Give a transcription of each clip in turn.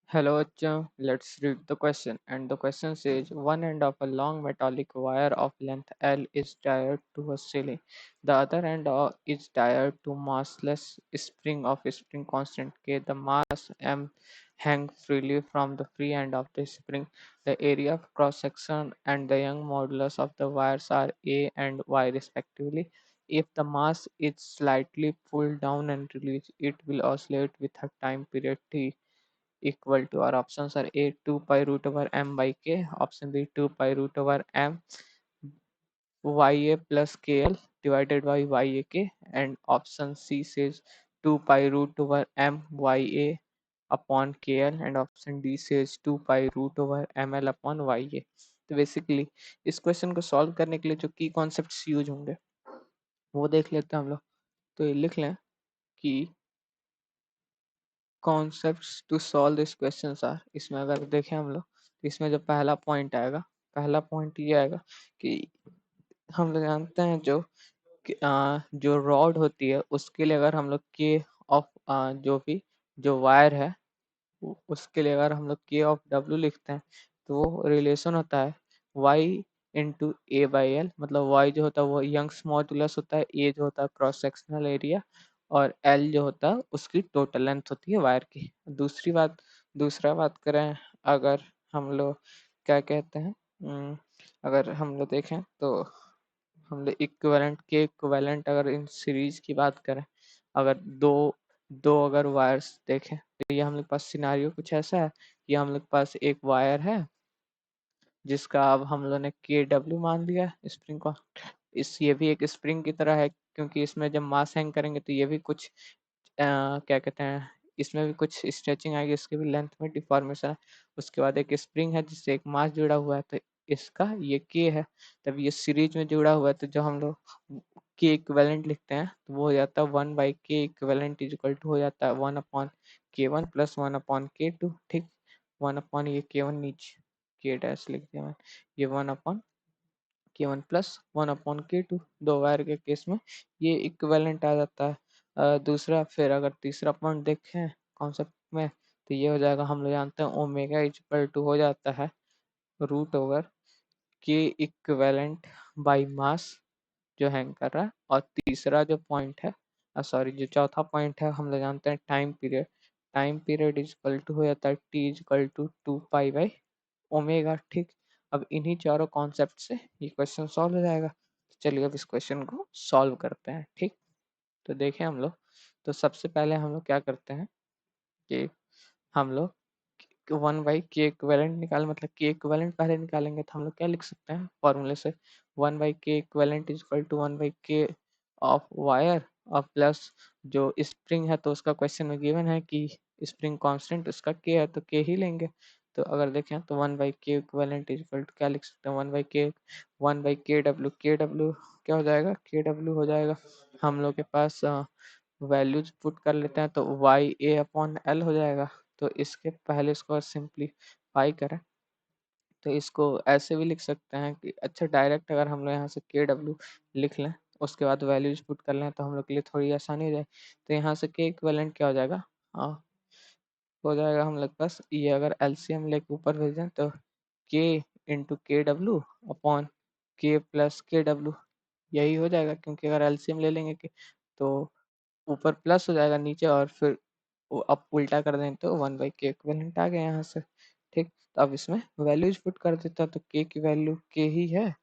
Hello, Achha. Let's read the question. And the question says one end of a long metallic wire of length L is tied to a ceiling. The other end is tied to massless spring of spring constant K. The mass M hang freely from the free end of the spring. The area of cross section and the Young modulus of the wires are A and Y respectively. If the mass is slightly pulled down and released, it will oscillate with a time period T equal to, our options are A 2 pi root over m by k, option B 2 pi root over m ya plus kl divided by yak, and option C says 2 pi root over m ya upon kl, and option D says 2 pi root over ml upon ya. तो basically इस question को solve करने के लिए जो की concepts use होंगे वो देख लेते हैं हम लोग। तो ये लिख लें कि concepts to solve this questions are, इसमें अगर देखें हम लोग तो इसमें जो पहला पॉइंट आएगा, पहला पॉइंट ये आएगा कि हम लोग जानते हैं जो रॉड होती है उसके लिए अगर हम लोग के ऑफ जो भी जो वायर है उसके लिए अगर हम लोग के ऑफ डब्ल्यू लिखते हैं तो वो रिलेशन होता है Y into A by L. मतलब वाई जो होता है वो यंग्स मॉडुलस होता है, ए जो होता है क्रॉस सेक्शनल एरिया, और एल जो होता है उसकी टोटल लेंथ होती है वायर की। दूसरा बात करें, अगर हम लोग क्या कहते हैं, अगर हम लोग देखें तो हम लोग इक्विवेलेंट अगर इन सीरीज की बात करें, अगर दो दो अगर वायर्स देखें तो ये हम लोग पास सिनारियो कुछ ऐसा है कि हम लोग पास एक वायर है जिसका अब हम लोगों ने के डब्ल्यू मान लिया स्प्रिंग को। ये भी एक स्प्रिंग की तरह है क्योंकि इसमें जब मास हैंग करेंगे तो ये भी कुछ क्या कहते हैं, इसमें भी कुछ स्ट्रेचिंग आएगी, इसके भी लेंथ में डिफॉर्मेशन है। उसके बाद एक स्प्रिंग है जिससे एक मास जुड़ा हुआ है, तो इसका ये के है, तब ये सीरीज में जुड़ा हुआ है, तो जो हम लोग के इक्विवेलेंट लिखते हैं तो वो हो जाता है 1/k equivalent is equal to हो जाता है 1/k1 प्लस 1/k2। ठीक, 1 ये k1 नीचे के डैश लिख दिया मैं, ये 1/k1 प्लस 1/k2, दो वायर के केस में ये इक्विवेलेंट आ जाता है। दूसरा फिर अगर तीसरा पॉइंट देखें कॉन्सेप्ट में तो ये हो जाएगा, हम लोग जानते हैं ओमेगा इज इक्वल टू हो जाता है रूट ओवर के इक्विवेलेंट बाई मास जो हैंग कर रहा है। और तीसरा जो पॉइंट है, सॉरी जो चौथा पॉइंट है, हम लोग जानते हैं time period is equal to हो जाता है T is equal to 2 pi by omega. ठीक, अब इन्हीं चारों कॉन्सेप्ट से ये क्वेश्चन सॉल्व हो जाएगा। तो चलिए अब इस क्वेश्चन को सॉल्व करते हैं। ठीक, तो देखें हम लोग, तो सबसे पहले हम लोग क्या करते हैं कि हम लोग 1/k इक्विवेलेंट निकाल, मतलब के इक्विवेलेंट पहले निकालेंगे तो हम लोग क्या लिख सकते हैं फॉर्मूले से, 1/k equivalent is equal to 1/k of wire और प्लस जो स्प्रिंग है तो उसका क्वेश्चन में गिवन है कि स्प्रिंग कांस्टेंट उसका के है तो के ही लेंगे। तो अगर देखें तो 1/k equivalent is equal to क्या लिख सकते हैं, 1/k डब्ल्यू, के डब्ल्यू क्या हो जाएगा, के डब्ल्यू हो जाएगा हम लोग के पास वैल्यूज पुट कर लेते हैं तो वाई ए अपॉन एल हो जाएगा। तो इसके पहले इसको सिंप्लीफाई करें तो इसको ऐसे भी लिख सकते हैं कि अच्छा डायरेक्ट अगर हम लोग यहाँ से के डब्ल्यू लिख लें उसके बाद वैल्यूज पुट कर लें तो हम लोग के लिए थोड़ी आसानी हो जाए। तो यहाँ से के इक्विवेलेंट क्या हो जाएगा, हाँ हो जाएगा हम लोग पास ये, अगर एलसीएम लेके ऊपर भेज दें तो के इंटू के डब्ल्यू अपॉन के प्लस के डब्ल्यू, यही हो जाएगा क्योंकि अगर एलसीएम ले लेंगे तो ऊपर प्लस हो जाएगा नीचे, और फिर वो अब उल्टा कर दें तो 1/k इक्विवेलेंट आ गया यहाँ से। ठीक, तो अब इसमें वैल्यूज पुट कर देता तो k की वैल्यू k ही है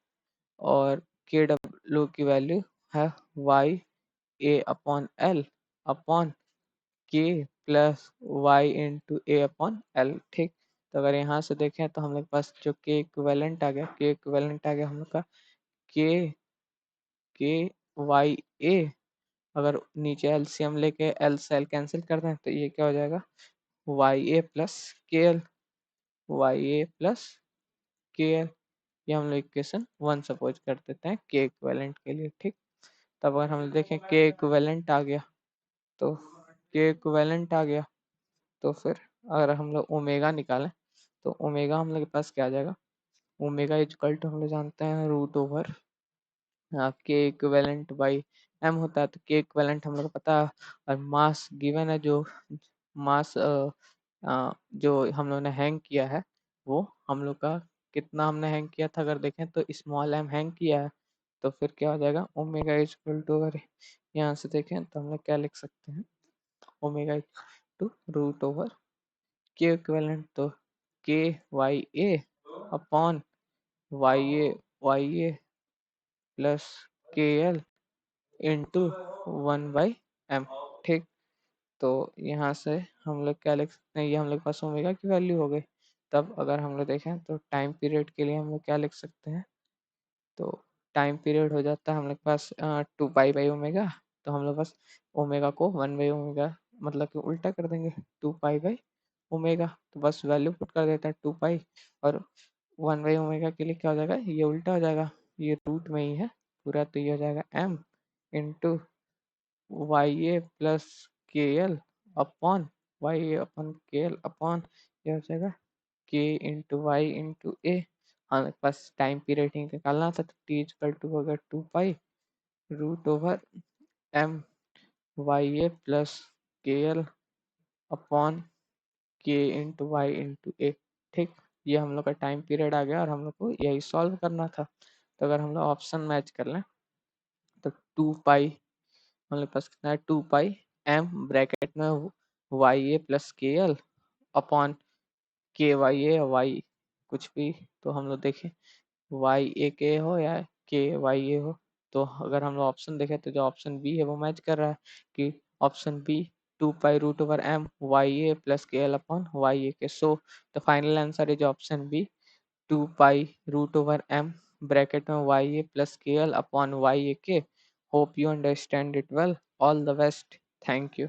और के डब्ल्यू की वैल्यू है वाई ए अपॉन एल अपॉन के प्लस वाई इंटू ए अपॉन एल। ठीक, तो अगर यहाँ से देखें तो हम लोग पास जो के इक्विवेलेंट आ गया, के इक्विवेलेंट आ गया हम लोग का के के वाई ए, अगर नीचे एलसीएम लेके एल से एल कैंसिल कर दें तो ये क्या हो जाएगा, Y A plus K L, Y A plus K L, ये हम लोग इक्वेशन 1 सपोज कर देते हैं के इक्विवेलेंट के लिए। ठीक, तब अगर हम देखें के इक्विवेलेंट आ गया तो के इक्विवेलेंट आ गया तो फिर अगर हम लोग ओमेगा निकालें तो ओमेगा हम लोग के पास क्या आ जाएगा, ओमेगा इक्वल टू हम लोग जानते हैं रूट ओवर के इक्विवेलेंट बाई एम होता है। तो के इक्विवेलेंट हम लोग को पता है, और मास गिवन है जो मास जो हम लोग ने हैंग किया है वो हम लोग का कितना हमने हैंग किया था, अगर देखें तो स्मॉल एम हैंग किया है, तो फिर क्या हो जाएगा ओमेगा इज इक्वल टू, अगर यहाँ से देखें तो हम लोग क्या लिख सकते हैं, ओमेगा टू रूट ओवर के इक्विवेलेंट, तो के Y A upon Y A plus K L into 1/m। ठीक, तो यहाँ से हम लोग क्या लिख सकते हैं, ये हम लोग के पास ओमेगा की वैल्यू हो गई। तब अगर हम लोग देखें तो टाइम पीरियड के लिए हम लोग क्या लिख सकते हैं, तो टाइम पीरियड हो जाता है हम लोग के पास 2 पाई बाई ओमेगा, तो हम लोग बस ओमेगा को 1/ओमेगा मतलब कि उल्टा कर देंगे 2 पाई बाई ओमेगा, तो बस वैल्यू पुट कर देता है 2 पाई, और 1/ओमेगा के लिए क्या हो जाएगा, ये उल्टा हो जाएगा, ये रूट में ही है पूरा, तो ये हो जाएगा m into Y A plus K L upon Y A upon के एल अपॉन, ये हो जाएगा के इंटू वाई इंटू ए। हमारे पास टाइम पीरियड ही निकालना था, तो टी इजकल टू होगा 2 pi root over m Y A plus K L upon K into Y into A. ठीक, ये हम लोग का टाइम पीरियड आ गया और हम लोग को यही सॉल्व करना था। तो अगर हम लोग ऑप्शन मैच कर लें तो 2 पाई हमारे पास कितना है, 2 पाई m ब्रैकेट में Y A plus K L upon के वाई ए वाई कुछ भी, तो हम लोग देखें वाई ए के हो या के वाई ए हो, तो अगर हम लोग ऑप्शन देखें तो जो ऑप्शन बी है वो मैच कर रहा है कि option B 2 pi root over m Y A plus K L upon Y A K. So the final answer is option B 2 pi root over m bracket में Y A plus K L upon Y A K. Hope you understand it well. All the best. Thank you.